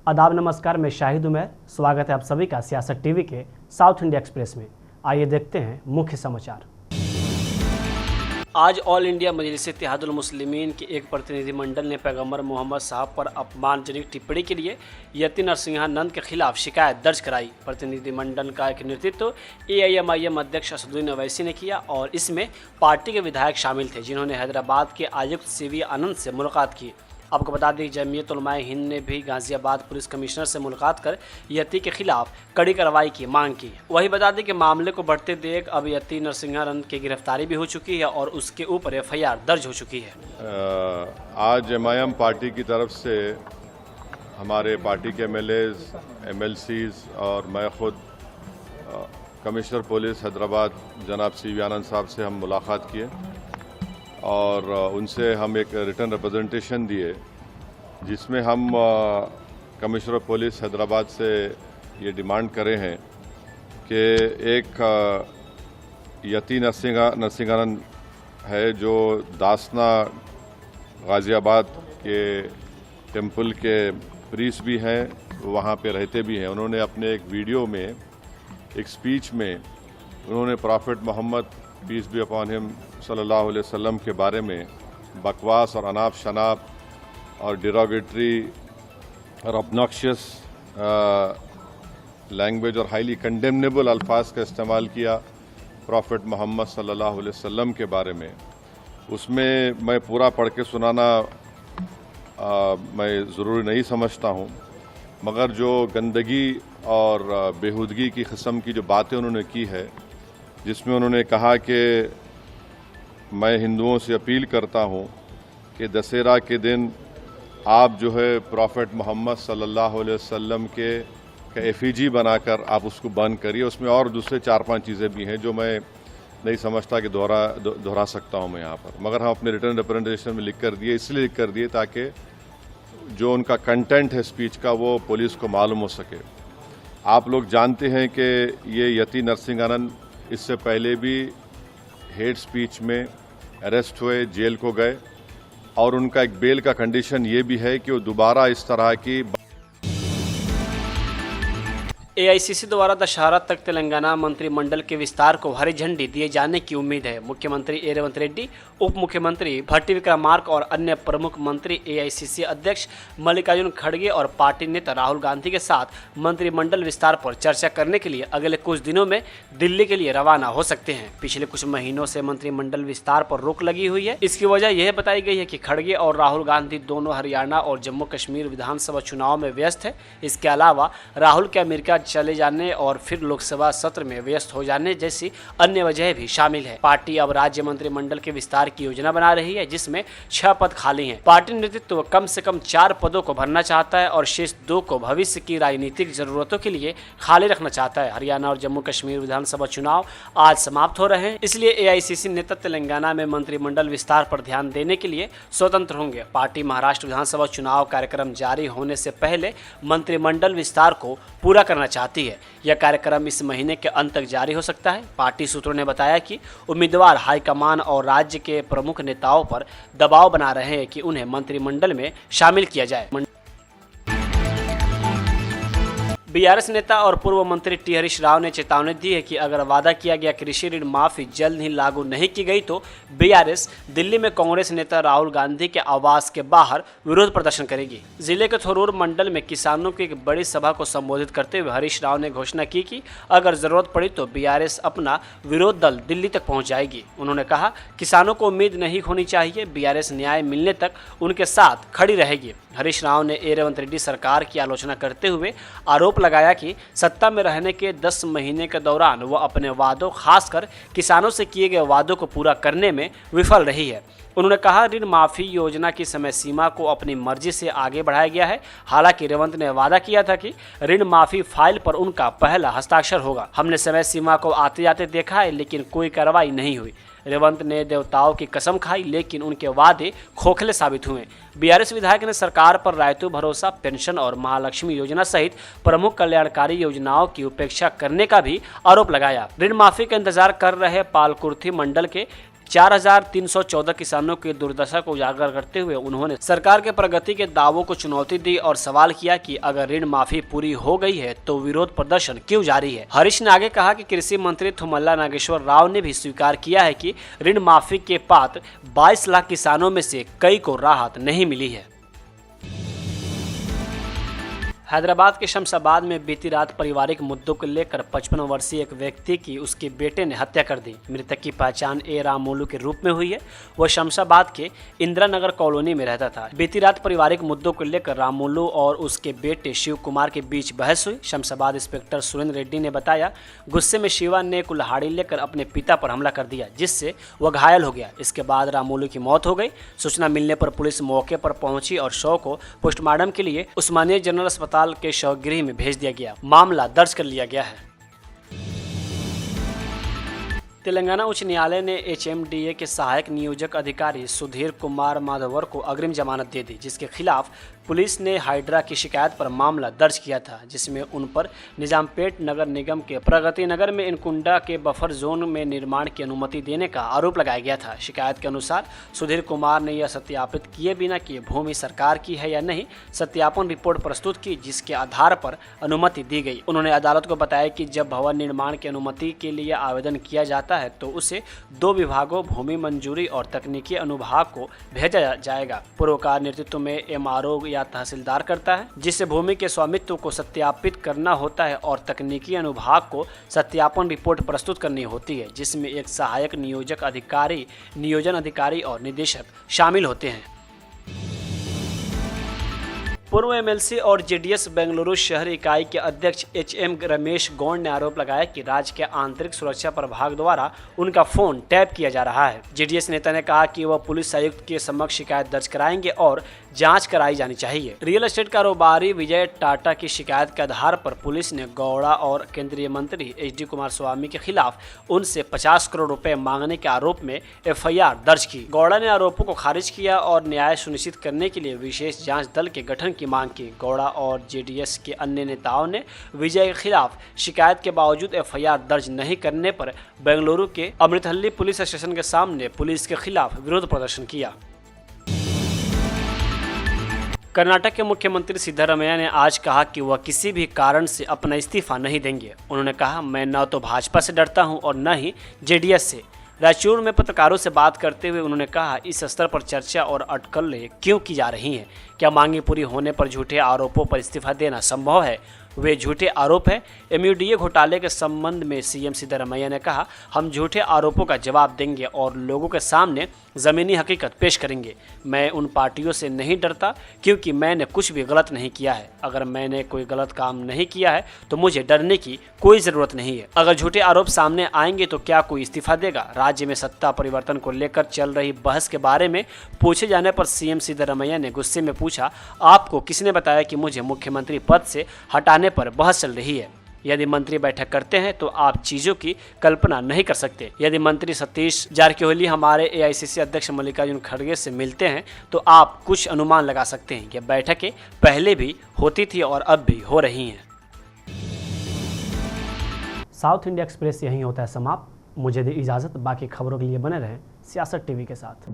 आदाब नमस्कार, मैं शाहिद उमैर। स्वागत है आप सभी का सियासत टीवी के साउथ इंडिया एक्सप्रेस में। आइए देखते हैं मुख्य समाचार। आज ऑल इंडिया मजलिस इत्तेहादुल मुस्लिमीन के एक प्रतिनिधिमंडल ने पैगंबर मोहम्मद साहब पर अपमानजनक टिप्पणी के लिए यति नरसिंहानंद के खिलाफ शिकायत दर्ज कराई। प्रतिनिधिमंडल का एक नेतृत्व AIMIM अध्यक्ष असदुद्दीन ओवैसी ने किया और इसमें पार्टी के विधायक शामिल थे, जिन्होंने हैदराबाद के आयुक्त CV आनंद से मुलाकात की। आपको बता दें, जमीयत उलमाए हिंद ने भी गाजियाबाद पुलिस कमिश्नर से मुलाकात कर यति के खिलाफ कड़ी कार्रवाई की मांग की। वही बता दें कि मामले को बढ़ते देख अब यति नरसिंहानंद की गिरफ्तारी भी हो चुकी है और उसके ऊपर FIR दर्ज हो चुकी है। आज MIM पार्टी की तरफ से हमारे पार्टी के MLAs, MLCs और मैं खुद कमिश्नर पुलिस हैदराबाद जनाब CV आनंद साहब से हम मुलाकात किए और उनसे हम एक रिटर्न रिप्रेजेंटेशन दिए, जिसमें हम कमिश्नर पुलिस हैदराबाद से ये डिमांड करे हैं कि एक यति नरसिंहानंद है जो दासना गाजियाबाद के टेम्पल के प्रीस्ट भी हैं, वहाँ पे रहते भी हैं। उन्होंने अपने एक वीडियो में, एक स्पीच में उन्होंने prophet Mohammad peace be upon him सल्लल्लाहु अलैहि वसल्लम के बारे में बकवास और अनाप शनाप और डिरोगेटरी और ऑब्नॉक्शियस लैंग्वेज और हाईली कंडेमनेबल अल्फाज का इस्तेमाल किया प्रॉफिट मोहम्मद सल्लल्लाहु अलैहि वसल्लम के बारे में। उसमें मैं पूरा पढ़ के सुनाना मैं ज़रूरी नहीं समझता हूँ, मगर जो गंदगी और बेहूदगी की किस्म की जो बातें उन्होंने की है, जिसमें उन्होंने कहा कि मैं हिंदुओं से अपील करता हूं कि दशहरा के दिन आप जो है प्रॉफिट मोहम्मद सल्लल्लाहु अलैहि वसल्लम के एफिजी बनाकर आप उसको बंद करिए। उसमें और दूसरे 4-5 चीज़ें भी हैं जो मैं नहीं समझता कि दोहरा सकता हूं मैं यहाँ पर, मगर हम अपने रिटर्न रिप्रेजेंटेशन में लिख कर दिए, इसलिए लिख कर दिए ताकि जो उनका कंटेंट है स्पीच का वो पुलिस को मालूम हो सके। आप लोग जानते हैं कि ये यति नरसिंहानंद इससे पहले भी हेट स्पीच में अरेस्ट हुए, जेल को गए और उनका एक बेल का कंडीशन ये भी है कि वो दोबारा इस तरह की AICC द्वारा दशहरा तक तेलंगाना मंत्रिमंडल के विस्तार को हरी झंडी दिए जाने की उम्मीद है। मुख्यमंत्री रेवंत रेड्डी, उप मुख्यमंत्री भट्टी विक्रमार्क और अन्य प्रमुख मंत्री AICC अध्यक्ष मल्लिकार्जुन खड़गे और पार्टी नेता राहुल गांधी के साथ मंत्रिमंडल विस्तार पर चर्चा करने के लिए अगले कुछ दिनों में दिल्ली के लिए रवाना हो सकते हैं। पिछले कुछ महीनों से मंत्रिमंडल विस्तार पर रोक लगी हुई है। इसकी वजह यह बताई गई है कि खड़गे और राहुल गांधी दोनों हरियाणा और जम्मू कश्मीर विधानसभा चुनाव में व्यस्त है। इसके अलावा राहुल के अमेरिका चले जाने और फिर लोकसभा सत्र में व्यस्त हो जाने जैसी अन्य वजह भी शामिल है। पार्टी अब राज्य मंत्रिमंडल के विस्तार की योजना बना रही है, जिसमें 6 पद खाली हैं। पार्टी नेतृत्व कम से कम 4 पदों को भरना चाहता है और शेष 2 को भविष्य की राजनीतिक जरूरतों के लिए खाली रखना चाहता है। हरियाणा और जम्मू कश्मीर विधानसभा चुनाव आज समाप्त हो रहे हैं, इसलिए AICC नेता तेलंगाना में मंत्रिमंडल विस्तार पर ध्यान देने के लिए स्वतंत्र होंगे। पार्टी महाराष्ट्र विधानसभा चुनाव कार्यक्रम जारी होने से पहले मंत्रिमंडल विस्तार को पूरा करना चाहती है। यह कार्यक्रम इस महीने के अंत तक जारी हो सकता है। पार्टी सूत्रों ने बताया कि उम्मीदवार हाईकमान और राज्य के प्रमुख नेताओं पर दबाव बना रहे हैं कि उन्हें मंत्रिमंडल में शामिल किया जाए। BRS नेता और पूर्व मंत्री T हरीश राव ने चेतावनी दी है कि अगर वादा किया गया कृषि ऋण माफी जल्द ही लागू नहीं की गई तो BRS दिल्ली में कांग्रेस नेता राहुल गांधी के आवास के बाहर विरोध प्रदर्शन करेगी। जिले के थोरूर मंडल में किसानों की एक बड़ी सभा को संबोधित करते हुए हरीश राव ने घोषणा की कि अगर जरूरत पड़ी तो BRS अपना विरोध दल दिल्ली तक पहुँच जाएगी। उन्होंने कहा, किसानों को उम्मीद नहीं खोनी चाहिए, BRS न्याय मिलने तक उनके साथ खड़ी रहेगी। हरीश राव ने रेवंत रेड्डी सरकार की आलोचना करते हुए आरोप लगाया कि सत्ता में रहने के 10 महीने के दौरान वह अपने वादों, खासकर किसानों से किए गए वादों को पूरा करने में विफल रही है। उन्होंने कहा, ऋण माफी योजना की समय सीमा को अपनी मर्जी से आगे बढ़ाया गया है। हालांकि रेवंत ने वादा किया था कि ऋण माफी फाइल पर उनका पहला हस्ताक्षर होगा। हमने समय सीमा को आते जाते देखा है, लेकिन कोई कार्रवाई नहीं हुई। रेवंत ने देवताओं की कसम खाई, लेकिन उनके वादे खोखले साबित हुए। BRS विधायक ने सरकार पर रायतु भरोसा, पेंशन और महालक्ष्मी योजना सहित प्रमुख कल्याणकारी योजनाओं की उपेक्षा करने का भी आरोप लगाया। ऋण माफी का इंतजार कर रहे पालकुर्थी मंडल के 4314 किसानों की दुर्दशा को उजागर करते हुए उन्होंने सरकार के प्रगति के दावों को चुनौती दी और सवाल किया कि अगर ऋण माफी पूरी हो गई है तो विरोध प्रदर्शन क्यों जारी है। हरीश ने आगे कहा कि कृषि मंत्री थुमल्ला नागेश्वर राव ने भी स्वीकार किया है कि ऋण माफी के पात्र 22 लाख किसानों में से कई को राहत नहीं मिली है। हैदराबाद के शमशाबाद में बीती रात पारिवारिक मुद्दों को लेकर 55 वर्षीय एक व्यक्ति की उसके बेटे ने हत्या कर दी। मृतक की पहचान ए रामोलू के रूप में हुई है। वह शमशाबाद के इंदिरा नगर कॉलोनी में रहता था। बीती रात पारिवारिक मुद्दों को लेकर रामोलू और उसके बेटे शिव कुमार के बीच बहस हुई। शमशाबाद इंस्पेक्टर सुरेंद्र रेड्डी ने बताया, गुस्से में शिवा ने कुल्हाड़ी लेकर अपने पिता पर हमला कर दिया, जिससे वह घायल हो गया। इसके बाद रामोलू की मौत हो गई। सूचना मिलने पर पुलिस मौके पर पहुंची और शव को पोस्टमार्टम के लिए उस्मानिया जनरल अस्पताल के शवगृह में भेज दिया गया। मामला दर्ज कर लिया गया है। तेलंगाना उच्च न्यायालय ने HMDA के सहायक नियोजक अधिकारी सुधीर कुमार माधवर को अग्रिम जमानत दे दी, जिसके खिलाफ पुलिस ने हाइड्रा की शिकायत पर मामला दर्ज किया था, जिसमें उन पर निजामपेट नगर निगम के प्रगति नगर में इनकुंडा के बफर जोन में निर्माण की अनुमति देने का आरोप लगाया गया था। शिकायत के अनुसार सुधीर कुमार ने यह सत्यापित किए बिना कि भूमि सरकार की है या नहीं सत्यापन रिपोर्ट प्रस्तुत की, जिसके आधार पर अनुमति दी गई। उन्होंने अदालत को बताया कि जब भवन निर्माण की अनुमति के लिए आवेदन किया जाता है तो उसे 2 विभागों भूमि मंजूरी और तकनीकी अनुभाग को भेजा जाएगा। पूर्वकार नेतृत्व में MRO या तहसीलदार करता है, जिससे भूमि के स्वामित्व को सत्यापित करना होता है और तकनीकी अनुभाग को सत्यापन रिपोर्ट प्रस्तुत करनी होती है, जिसमें एक सहायक नियोजक अधिकारी, नियोजन अधिकारी और निदेशक शामिल होते हैं। पूर्व MLC और JDS बेंगलुरु शहर इकाई के अध्यक्ष HM रमेश गौड़ ने आरोप लगाया कि राज्य के आंतरिक सुरक्षा प्रभाग द्वारा उनका फोन टैप किया जा रहा है। JDS नेता ने कहा कि वह पुलिस आयुक्त के समक्ष शिकायत दर्ज कराएंगे और जांच कराई जानी चाहिए। रियल एस्टेट कारोबारी विजय टाटा की शिकायत के आधार पर पुलिस ने गौड़ा और केंद्रीय मंत्री HD कुमारस्वामी के खिलाफ उनसे 50 करोड़ रुपए मांगने के आरोप में FIR दर्ज की। गौड़ा ने आरोपों को खारिज किया और न्याय सुनिश्चित करने के लिए विशेष जांच दल के गठन की मांग की। गौड़ा और JDS के अन्य नेताओं ने विजय के खिलाफ शिकायत के बावजूद FIR दर्ज नहीं करने पर बेंगलुरु के अमृतहल्ली पुलिस स्टेशन के सामने पुलिस के खिलाफ विरोध प्रदर्शन किया। कर्नाटक के मुख्यमंत्री सिद्धरामैया ने आज कहा कि वह किसी भी कारण से अपना इस्तीफा नहीं देंगे। उन्होंने कहा, मैं न तो भाजपा से डरता हूं और न ही JDS से। रायचूर में पत्रकारों से बात करते हुए उन्होंने कहा, इस स्तर पर चर्चा और अटकलें क्यों की जा रही हैं? क्या मांगे पूरी होने पर झूठे आरोपों पर इस्तीफा देना संभव है? वे झूठे आरोप है। MUDA घोटाले के संबंध में CM सिद्धरामैया ने कहा, हम झूठे आरोपों का जवाब देंगे और लोगों के सामने ज़मीनी हकीकत पेश करेंगे। मैं उन पार्टियों से नहीं डरता क्योंकि मैंने कुछ भी गलत नहीं किया है। अगर मैंने कोई गलत काम नहीं किया है तो मुझे डरने की कोई ज़रूरत नहीं है। अगर झूठे आरोप सामने आएंगे तो क्या कोई इस्तीफा देगा? राज्य में सत्ता परिवर्तन को लेकर चल रही बहस के बारे में पूछे जाने पर CM सिद्धरामैया ने गुस्से में पूछा, आपको किसने बताया कि मुझे मुख्यमंत्री पद से हटाने पर बहस चल रही है? यदि मंत्री बैठक करते हैं तो आप चीजों की कल्पना नहीं कर सकते। यदि मंत्री सतीश जारकिहोली हमारे AICC अध्यक्ष मल्लिकार्जुन खड़गे से मिलते हैं तो आप कुछ अनुमान लगा सकते हैं। यह बैठकें पहले भी होती थी और अब भी हो रही हैं। साउथ इंडिया एक्सप्रेस यहीं होता है समाप्त। मुझे दी इजाज़त। बाकी खबरों के लिए बने रहें सियासत TV के साथ।